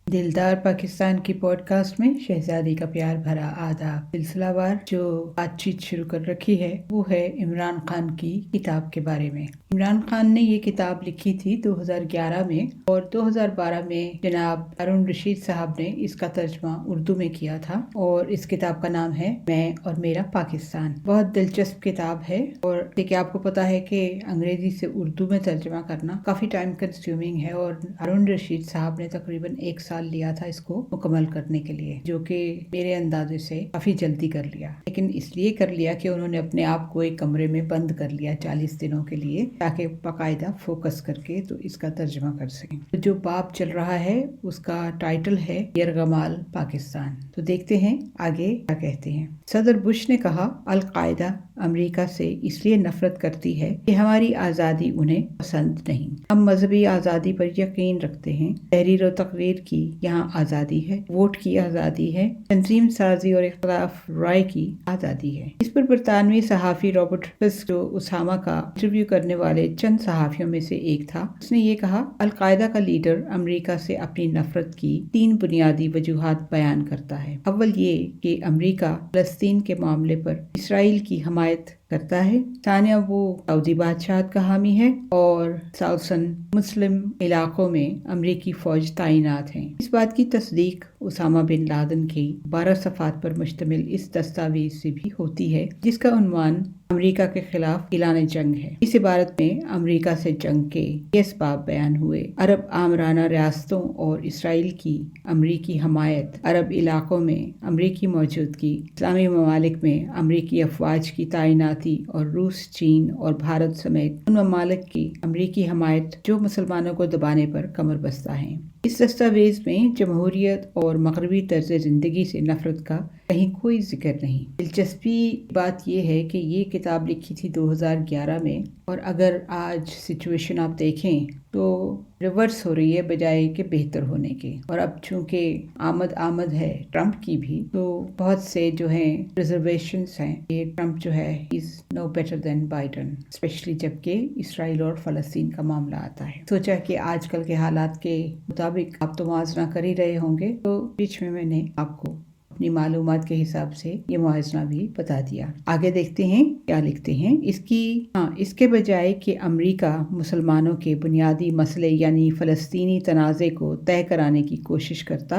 दिलदार पाकिस्तान की पॉडकास्ट में शहजादी का प्यार भरा आदाब सिलसिलावार जो बातचीत शुरू कर रखी है वो है इमरान खान की किताब के बारे में। इमरान खान ने ये किताब लिखी थी 2011 में और 2012 में जनाब हारून रशीद साहब ने इसका तर्जमा उर्दू में किया था और इस किताब का नाम है मैं और मेरा पाकिस्तान। बहुत दिलचस्प किताब है और देखिए आपको पता है कि अंग्रेजी से उर्दू में तर्जमा करना काफ़ी टाइम कंज्यूमिंग है और हारून रशीद साहब ने तकरीबन 1 साल लिया था इसको मुकम्मल करने के लिए, जो कि मेरे अंदाजे से काफी जल्दी कर लिया। लेकिन इसलिए कर लिया कि उन्होंने अपने आप को एक कमरे में बंद कर लिया 40 दिनों के लिए ताकि बाकायदा फोकस करके तो इसका तर्जुमा कर सकें। तो जो बाब चल रहा है उसका टाइटल है यरगमाल पाकिस्तान। तो देखते हैं आगे क्या कहते हैं। सदर बुश ने कहा, अल-कायदा अमेरिका से इसलिए नफरत करती है कि हमारी आज़ादी उन्हें पसंद नहीं। हम मजहबी आज़ादी पर यकीन रखते हैं। तहरीर और तकरीर की यहाँ आज़ादी है, वोट की आज़ादी है, तंजीम साजी और इख्तिलाफ राय की आज़ादी है। इस पर बरतानवी सहाफ़ी रॉबर्ट फिस्क, जो उसामा का इंटरव्यू करने वाले चंद सहाफ़ियों में से एक था, उसने ये कहा, अल-कायदा का लीडर अमेरिका से अपनी नफरत की 3 बुनियादी वजूहात बयान करता है। अव्वल ये कि अमेरिका फलस्तीन के मामले पर इसराइल की हमायत करता है। तानिया वो सऊदी बादशाह का हामी है और साउसन मुस्लिम इलाकों में अमरीकी फौज तैनात हैं। इस बात की तस्दीक उसामा बिन लादेन की 12 सफ़ात पर मुश्तमिल इस दस्तावेज से भी होती है, जिसका उन्वान अमेरिका के खिलाफ ऐलान जंग है। इस इबारत में अमेरिका से जंग के ये असबाब बयान हुए। अरब आमराना रियासतों और इसराइल की अमरीकी हमायत, अरब इलाकों में अमरीकी मौजूदगी, इस्लामी ममालिक में अमरीकी अफवाज की तैनाती और रूस, चीन और भारत समेत उन ममालिक की अमरीकी हमायत जो मुसलमानों को दबाने पर कमर बस्ता है। इस दस्तावेज में जमहूरियत और मगरबी तर्ज ज़िंदगी से नफरत का कहीं कोई जिक्र नहीं। दिलचस्पी बात यह है कि ये किताब लिखी थी 2011 में और अगर आज सिचुएशन आप देखें तो रिवर्स हो रही है बजाय के बेहतर होने के। और अब चूंकि आमद है ट्रंप की भी, तो बहुत से जो हैं रिजर्वेशंस हैं। ये ट्रंप जो है is no better than Biden, specially जबकि इसराइल और फलस्तीन का मामला आता है। सोचा कि आजकल के हालात के मुताबिक आप तो मुआवजा कर ही रहे होंगे, तो बीच में मैंने आपको अपनी मालूमात के हिसाब से ये मुआवजा भी बता दिया। आगे देखते हैं क्या लिखते हैं। इसके बजाय कि अमेरिका मुसलमानों के बुनियादी मसले यानी फ़लस्तीनी तनाज़े को तय कराने की कोशिश करता,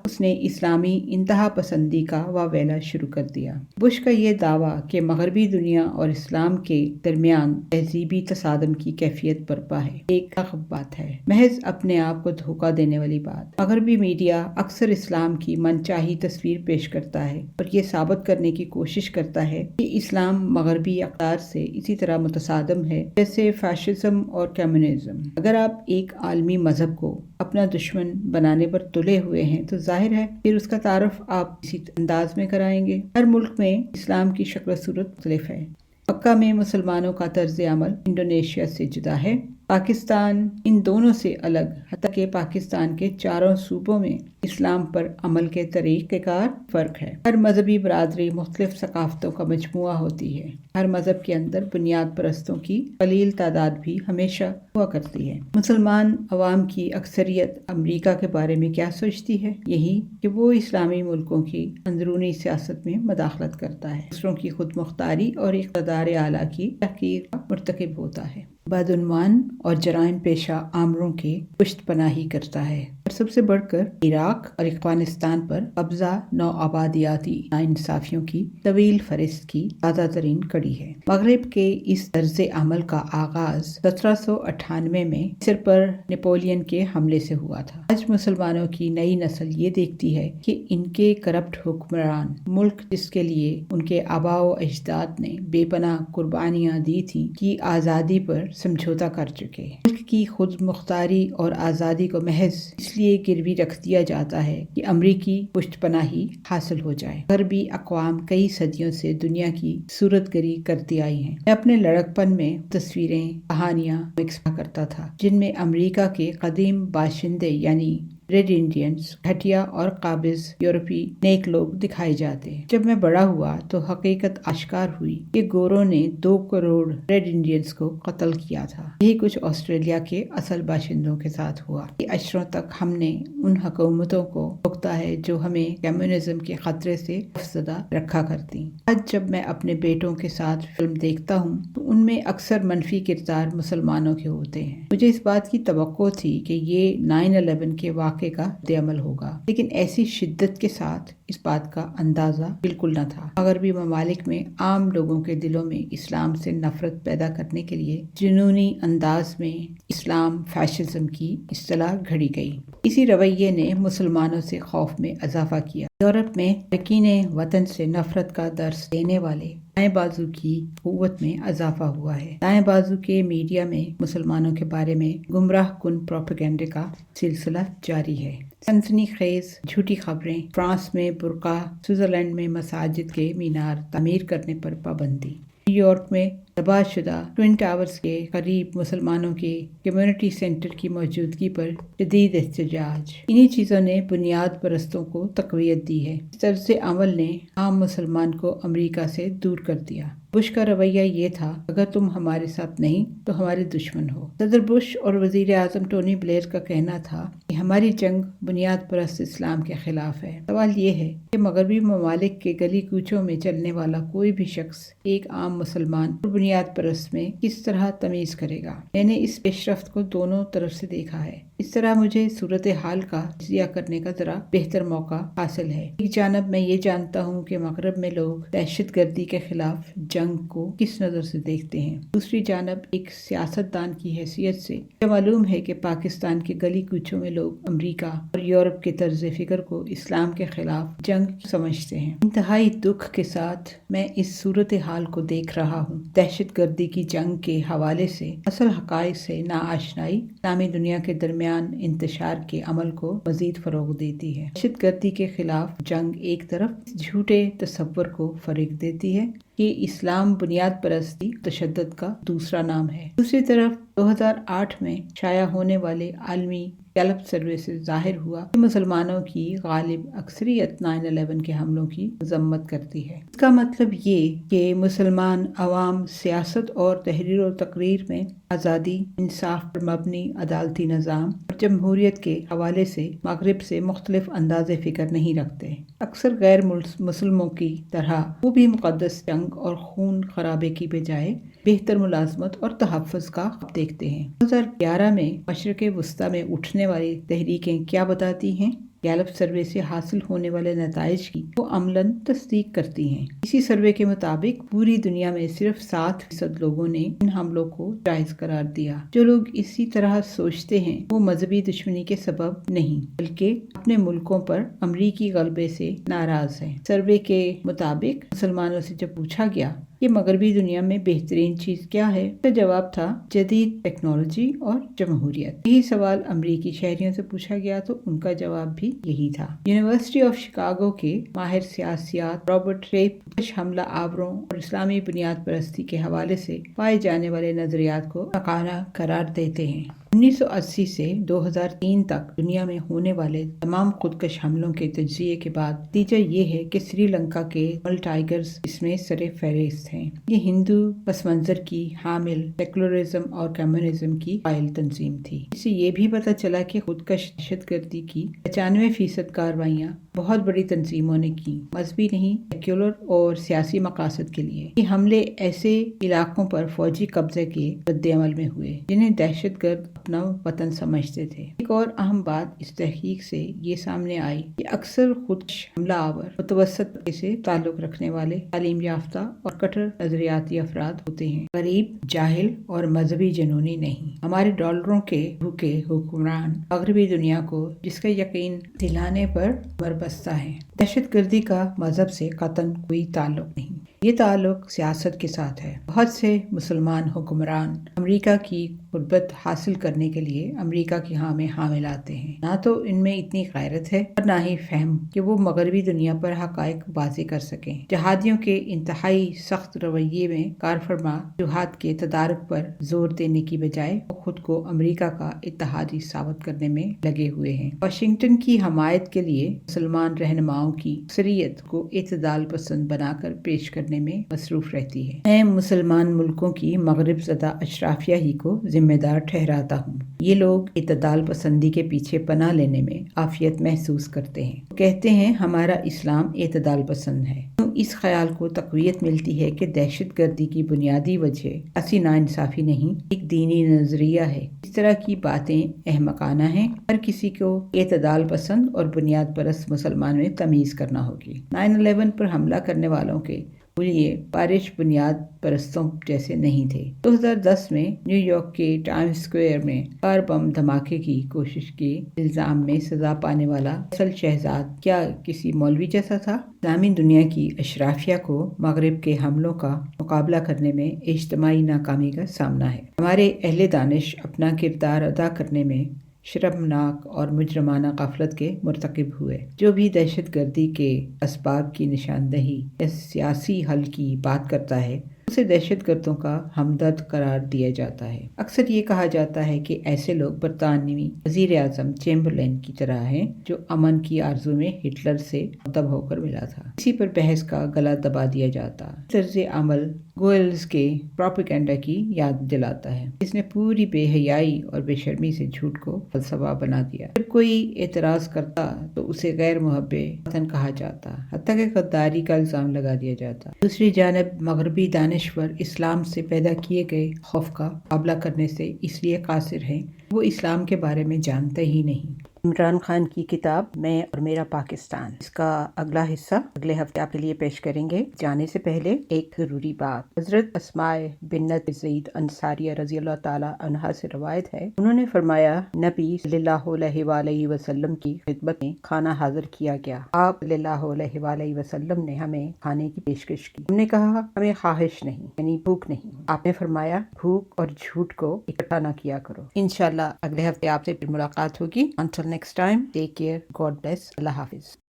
उसने इस्लामी इंतहा पसंदी का वावेला शुरू कर दिया। बुश का ये दावा कि मगरबी दुनिया और इस्लाम के दरमियान तहजीबी तसादम की कैफियत बरपा है, एक बात है, महज अपने आप को धोखा देने वाली बात। मगरबी मीडिया अक्सर इस्लाम की मनचाही तस्वीर पेश करता है और ये साबित करने की कोशिश करता है कि इस्लाम मगरबी अक़दार से इसी तरह मुतसादम है जैसे फैशिज्म और कम्युनिज्म। अगर आप एक आलमी मजहब को अपना दुश्मन बनाने पर तुले हुए हैं तो जाहिर है फिर उसका तारुफ आप इसी अंदाज में कराएंगे। हर मुल्क में इस्लाम की शक्ल सूरत मुख्तलिफ है। मक्का में मुसलमानों का तर्ज अमल इंडोनेशिया से जुदा है, पाकिस्तान इन दोनों से अलग, हत्ता कि पाकिस्तान के 4 सूबों में इस्लाम पर अमल के तरीक़ेकार फ़र्क है। हर मजहबी बरादरी मुख्तलिफ सकाफ़तों का मजमुआ होती है। हर मजहब के अंदर बुनियाद परस्तों की कलील तादाद भी हमेशा हुआ करती है। मुसलमान अवाम की अक्सरियत अमरीका के बारे में क्या सोचती है? यही कि वो इस्लामी मुल्कों की अंदरूनी सियासत में मदाखलत करता है, दूसरों की खुद मुख्तारी और इक़्तिदार आला की तहकीर का मुर्तकिब होता है, बदउन्वान और जराइम पेशा आमरों के पुश्त पनाही करता है और सबसे बढ़कर इराक और अफगानिस्तान पर कब्जा नौ आबादियाती नाइंसाफियों की तवील फहरिस्त की ताज़ा तरीन कड़ी है। मगरिब के इस तर्ज अमल का आगाज 1798 में सिर पर नेपोलियन के हमले से हुआ था। आज मुसलमानों की नई नस्ल ये देखती है कि इनके करप्ट हुक्मरान, मुल्क जिसके लिए उनके आबाओ अजदाद ने बेपनाह कुर्बानियां दी थी, की आज़ादी पर समझौता कर चुके। मुल्क की खुद मुख्तारी और आज़ादी को महज इसलिए गिरवी रख दिया जाता है कि अमरीकी पुष्टपनाही हासिल हो जाए। गरबी अक़वाम कई सदियों से दुनिया की सूरतगरी करती आई हैं। मैं अपने लड़कपन में तस्वीरें, कहानियां मिक्स करता था जिनमें अमरीका के कदीम बाशिंदे यानी रेड इंडियंस घटिया और काबिज यूरोपी नेक लोग दिखाए जाते हैं। जब मैं बड़ा हुआ तो हकीकत आश्कार हुई कि गोरों ने 2 करोड़ रेड इंडियंस को कत्ल किया था। यही कुछ ऑस्ट्रेलिया के असल बाशिंदों के साथ हुआ। अशरों तक हमने उन हुकूमतों को रोकता है जो हमें कम्युनिज्म के खतरे से खौफजदा रखा करती। आज जब मैं अपने बेटों के साथ फिल्म देखता हूँ तो उनमें अक्सर मनफी किरदार मुसलमानों के होते हैं। मुझे इस बात की तवक्को थी कि ये 9/11 के वाक़े का रद्द-ए-अमल होगा, लेकिन ऐसी शिद्दत के साथ इस बात का अंदाजा बिल्कुल न था। मगरबी ममालिक में आम लोगों के दिलों में इस्लाम से नफरत पैदा करने के लिए जुनूनी अंदाज में इस्लाम फैशिज्म की इस्तिलाह घड़ी गई। इसी रवैये ने मुसलमानों से खौफ में इजाफा किया। यूरोप में यकीन वतन से नफरत का दर्स देने वाले दाएं बाजू की कुव्वत में इजाफा हुआ है। दाएं बाजू के मीडिया में मुसलमानों के बारे में गुमराह कुन प्रोपेगेंडे का सिलसिला जारी है। सनसनीखेज झूठी खबरें, फ्रांस में बुर्का, स्विट्जरलैंड में मसाजिद के मीनार तामीर करने पर पाबंदी, न्यूयॉर्क में तबाहशुदा ट्विन टावर्स के करीब मुसलमानों के कम्युनिटी सेंटर की मौजूदगी पर जदीद एहतजाज। इन्हीं चीज़ों ने बुनियाद परस्तों को तक़वियत दी है। इस तरह से अमल ने आम मुसलमान को अमेरिका से दूर कर दिया। बुश का रवैया ये था, अगर तुम हमारे साथ नहीं तो हमारे दुश्मन हो। सदर बुश और वज़ीर आज़म टोनी ब्लेयर का कहना था कि हमारी जंग बुनियाद परस्त इस्लाम के खिलाफ है। सवाल ये है कि मगरबी ममालिक के गली कूचों में चलने वाला कोई भी शख्स एक आम मुसलमान और बुनियाद परस्त में किस तरह तमीज़ करेगा। मैंने इस पेशरफ्त को दोनों तरफ से देखा है। इस तरह मुझे सूरत हाल का तजिया करने का जरा बेहतर मौका हासिल है। एक जानब मैं ये जानता हूँ कि मगरब में लोग दहशत गर्दी के खिलाफ जंग को किस नज़र से देखते हैं। दूसरी जानब एक सियासतदान की हैसियत से मुझे मालूम है कि पाकिस्तान के गली कूचों में लोग अमरीका और यूरोप के तर्ज फिक्र को इस्लाम के खिलाफ जंग समझते हैं। इंतहाई दुख के साथ मैं इस सूरत हाल को देख रहा हूँ। दहशत गर्दी की जंग के हवाले से असल हक़ाइक़ से नाआशनाई इस्लामी दुनिया के दरमियान इंतशार के अमल को मजीद फरोग देती है। दहशत गर्दी के खिलाफ जंग एक तरफ झूठे तसव्वुर को फरीग देती है कि इस्लाम बुनियाद परस्ती तशद्दुद का दूसरा नाम है। दूसरी तरफ 2008 में शाया होने वाले आलमी गैलप सर्वे से जाहिर हुआ कि मुसलमानों की गालिब अक्सरियत 9/11 के हमलों की मजम्मत करती है। इसका मतलब ये कि मुसलमान अवाम सियासत और तहरीर और तकरीर में आज़ादी, इंसाफ पर मबनी अदालती निज़ाम और जमहूरियत के हवाले से मगरिब से मुख्तलिफ अंदाज़े फ़िक्र नहीं रखते। अक्सर गैर मुसलमों की तरह वो भी मुक़द्दस जंग और खून खराबे की बजाय बेहतर मुलाजमत और तहफ़्फ़ुज़ का ख्वाब देखते हैं। 2011 में मशरिक़ वस्ता में उठने वाली तहरीकें क्या बताती हैं? गैलप सर्वे से हासिल होने वाले नताइज की वो अमलन तस्दीक करती हैं। इसी सर्वे के मुताबिक पूरी दुनिया में सिर्फ 7% लोगों ने इन हमलों को जायज करार दिया। जो लोग इसी तरह सोचते हैं वो मजहबी दुश्मनी के सबब नहीं बल्कि अपने मुल्कों पर अमरीकी गलबे से नाराज हैं। सर्वे के मुताबिक मुसलमानों से जब पूछा गया कि मगरबी दुनिया में बेहतरीन चीज क्या है, तो जवाब था जदीद टेक्नोलॉजी और जमहूरियत। यही सवाल अमरीकी शहरियों से पूछा गया तो उनका जवाब भी यही था। यूनिवर्सिटी ऑफ शिकागो के माहिर सियासियात रॉबर्ट रेप हमला आवरों और इस्लामी बुनियाद परस्ती के हवाले से पाए जाने वाले नजरियात को नकारा करार देते हैं। 1980 से 2003 तक दुनिया में होने वाले तमाम खुदकश हमलों के तज्जिये के बाद नतीजा ये है कि श्रीलंका के तमिल टाइगर्स इसमें सरे फहरिस्त हैं। ये हिंदू पस मंजर की हामिल सेकुलरिज्म और कम्युनिज्म की कायल तंजीम थी। इससे ये भी पता चला कि खुदकश दहशतगर्दी की 95% कार्रवाइयाँ बहुत बड़ी तंजीमों ने की, मजहबी नहीं सेक्युलर और सियासी मकासद के लिए। ये हमले ऐसे इलाकों पर फौजी कब्जे के रद्द-ए-अमल में हुए जिन्हें दहशतगर्द अपना वतन समझते थे। एक और अहम बात इस तहकीक से ये सामने आई कि अक्सर खुद हमला आवर मुतवस्सत तबके से ताल्लुक रखने वाले तालीम याफ्ता और कट्टर नजरियाती अफराद होते हैं, गरीब, जाहिल और मजहबी जुनूनी नहीं। हमारे डॉलरों के भूखे हुक्मरान मगरबी दुनिया को जिसका यकीन दिलाने पर बरबस्ता है। दहशतगर्दी का मजहब से कतन कोई ताल्लुक नहीं, ये ताल्लुक सियासत के साथ है। बहुत से मुसलमान हुक्मरान अमेरिका की قربت حاصل کرنے کے لیے امریکہ کی ہاں میں حامل آتے ہیں۔ نہ تو ان میں اتنی غیرت ہے اور نہ ہی فہم کہ وہ مغربی دنیا پر حقائق واضح کر سکیں۔ جہادیوں کے انتہائی سخت رویے میں کار فرما جہاد کے تدارک پر زور دینے کی بجائے وہ خود کو امریکہ کا اتحادی ثابت کرنے میں لگے ہوئے ہیں۔ واشنگٹن کی حمایت کے لیے مسلمان رہنماؤں کی اکثریت کو اعتدال پسند بنا کر پیش کرنے میں مصروف رہتی ہے۔ میں مسلمان ملکوں کی مغرب زدہ اشرافیہ ہی کو ذمہ دار ٹھہراتا ہوں۔ یہ لوگ اعتدال پسندی کے پیچھے پناہ لینے میں عافیت محسوس کرتے ہیں۔ وہ کہتے ہیں ہمارا اسلام اعتدال پسند ہے۔ اس خیال کو تقویت ملتی ہے کہ دہشت گردی کی بنیادی وجہ ایسی ناانصافی نہیں، ایک دینی نظریہ ہے۔ اس طرح کی باتیں احمقانہ ہیں۔ ہر کسی کو اعتدال پسند اور بنیاد پرست مسلمان میں تمیز کرنا ہوگی۔ 9/11 پر حملہ کرنے والوں کے یہ بارش بنیاد پرستوں جیسے نہیں تھے۔ 2010 میں نیو یارک کے ٹائمز اسکوائر میں کار بم دھماکے کی کوشش کے الزام میں سزا پانے والا اصل شہزاد کیا کسی مولوی جیسا تھا؟ اسلامی دنیا کی اشرافیہ کو مغرب کے حملوں کا مقابلہ کرنے میں اجتماعی ناکامی کا سامنا ہے۔ ہمارے اہل دانش اپنا کردار ادا کرنے میں شرمناک اور مجرمانہ غفلت کے مرتکب ہوئے۔ جو بھی دہشت گردی کے اسباب کی نشاندہی یا سیاسی حل کی بات کرتا ہے اسے دہشت گردوں کا ہمدرد قرار دیا جاتا ہے۔ اکثر یہ کہا جاتا ہے کہ ایسے لوگ برطانوی وزیر اعظم چیمبرلین کی طرح ہیں جو امن کی آرزو میں ہٹلر سے مدب ہو کر ملا تھا۔ اسی پر بحث کا گلا دبا دیا جاتا۔ طرز عمل گوئلز کے پروپیگنڈا کی یاد دلاتا ہے، جس نے پوری بے حیائی اور بے شرمی سے جھوٹ کو فلسفہ بنا دیا۔ جب کوئی اعتراض کرتا تو اسے غیر محب وطن کہا جاتا، حتیٰ کہ غداری کا الزام لگا دیا جاتا۔ دوسری جانب مغربی دانشور اسلام سے پیدا کیے گئے خوف کا مقابلہ کرنے سے اس لیے قاصر ہیں وہ اسلام کے بارے میں جانتے ہی نہیں۔ عمران خان کی کتاب میں اور میرا پاکستان، اس کا اگلا حصہ اگلے ہفتے آپ کے لیے پیش کریں گے۔ جانے سے پہلے ایک ضروری بات، حضرت اسماء بنت زید انصاریہ رضی اللہ تعالی عنہا سے روایت ہے، انہوں نے فرمایا نبی صلی اللہ علیہ وآلہ وسلم کی خدمت میں کھانا حاضر کیا گیا۔ آپ صلی اللہ علیہ وآلہ وسلم نے ہمیں کھانے کی پیشکش کی۔ ہم نے کہا ہمیں خواہش نہیں، یعنی بھوک نہیں۔ آپ نے فرمایا بھوک اور جھوٹ کو اکٹھا نہ کیا کرو۔ انشاءاللہ اگلے ہفتے آپ سے پھر ملاقات ہوگی۔ Until next time, take care. God bless. اللہ حافظ.